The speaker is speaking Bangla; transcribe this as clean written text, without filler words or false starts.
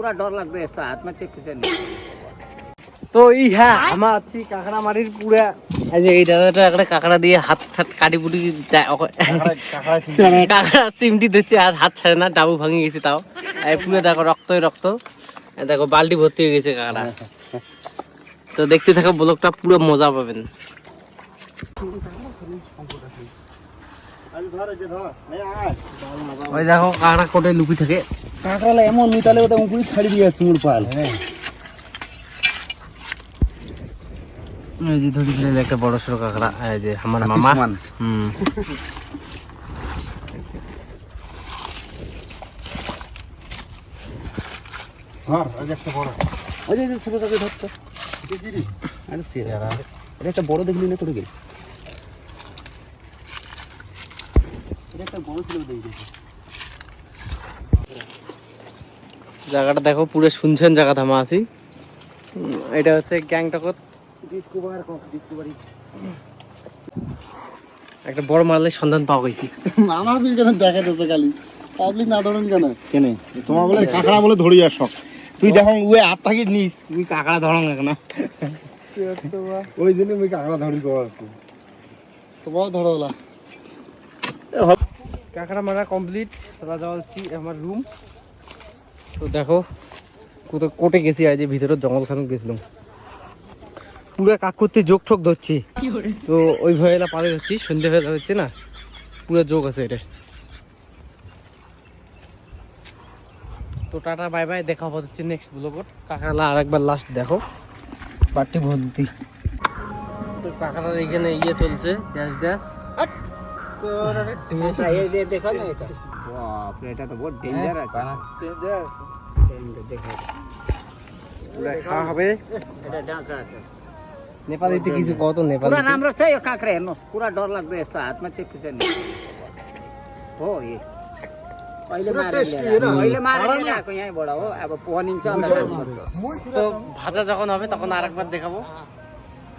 पूरा डर लगता है हाथ में से किसे नहीं। তো এই হ্যাঁ আমার আছি কাঁকড়া মারির পুরা এই যে এই দাদাটা একটা কাঁকড়া দিয়ে হাত হাত কাটি পুটি কাঁকড়া চিমটি দিচ্ছে আর হাত ছাড়ে না, ডাবু ভাঙে গেছে তাও। এই পুরো দেখো রক্তই রক্ত, দেখো বালতি ভর্তি হয়ে গেছে কাঁকড়া। তো দেখতে থাকো ব্লগটা, পুরো মজা পাবেন। ওই দেখো কাঁকড়া কোটে লুকি থাকে, কাঁকড়া এমন মিতালে ওটা উঁকুড়ি ছাড়ি দিয়ে চুমুর পাল। হ্যাঁ এই যে ধরে ফেলে একটা বড় সড়ো কাঁকড়া, এই যে আমার মামা। ধর ওই যে একটা বড়, ওই যে ছোটটাকে ধরতো। আরে সিরা এটা একটা বড় দেখলি না করে গেল, এটা একটা বড় ছিল দেখি। জায়গাটা দেখো পুরো শুনছেন জায়গাটা আমি আছি। এটা হচ্ছে গ্যাংটকত ডিসকভারি। একটা বড় মালের সন্ধান পাওয়া গেছি। আমার বিল কেন দেখা দিতে খালি পাবলিক না ধরেন কেন কেন তোমার বলে কাঁকড়া বলে ধরি আর শখ। তুই দেখো ওই হাত থাকি নিস, তুই কাঁকড়া ধরং না ওই দিনে ওই কাঁকড়া ধরি করা আছে তোমার ধরোলা। কাঁকড়া মারা কমপ্লিট, চলা যাওয়া হচ্ছে আমার রুম। তো দেখো কোথাও কোটে গেছি, আজ ভিতরে জঙ্গল খান গেছিলাম, পুরো কাক করতে যোগ ঠোক ধরছি। তো ওই ভয়ে পালে যাচ্ছি, সন্ধ্যে হয়ে যাচ্ছে না, পুরো যোগ আছে এটা। তো টাটা বাই বাই, দেখা হচ্ছে নেক্সট ব্লগত। কাঁকড়া আর একবার লাস্ট দেখো পার্টি ভর্তি। তো কাঁকড়ার এখানে ইয়ে চলছে, ড্যাশ ড্যাশ। দেখা না এটা, বাপ রে এটা তো বহুত ডেঞ্জার আছে। ডেঞ্জার দেখা পুরা খাওয়া হবে। এটা ডাকা আছে नेपाली কিছু কত नेपाली पूरा नाम रखा है काकरे नो, पूरा डर लगता है हाथ में से किसे नहीं हो। ये पहले मारे ना को यही बड़ा हो, अब पोहन इंशाल्लाह। তো ভাজা যখন হবে তখন আরেকবার দেখাবো।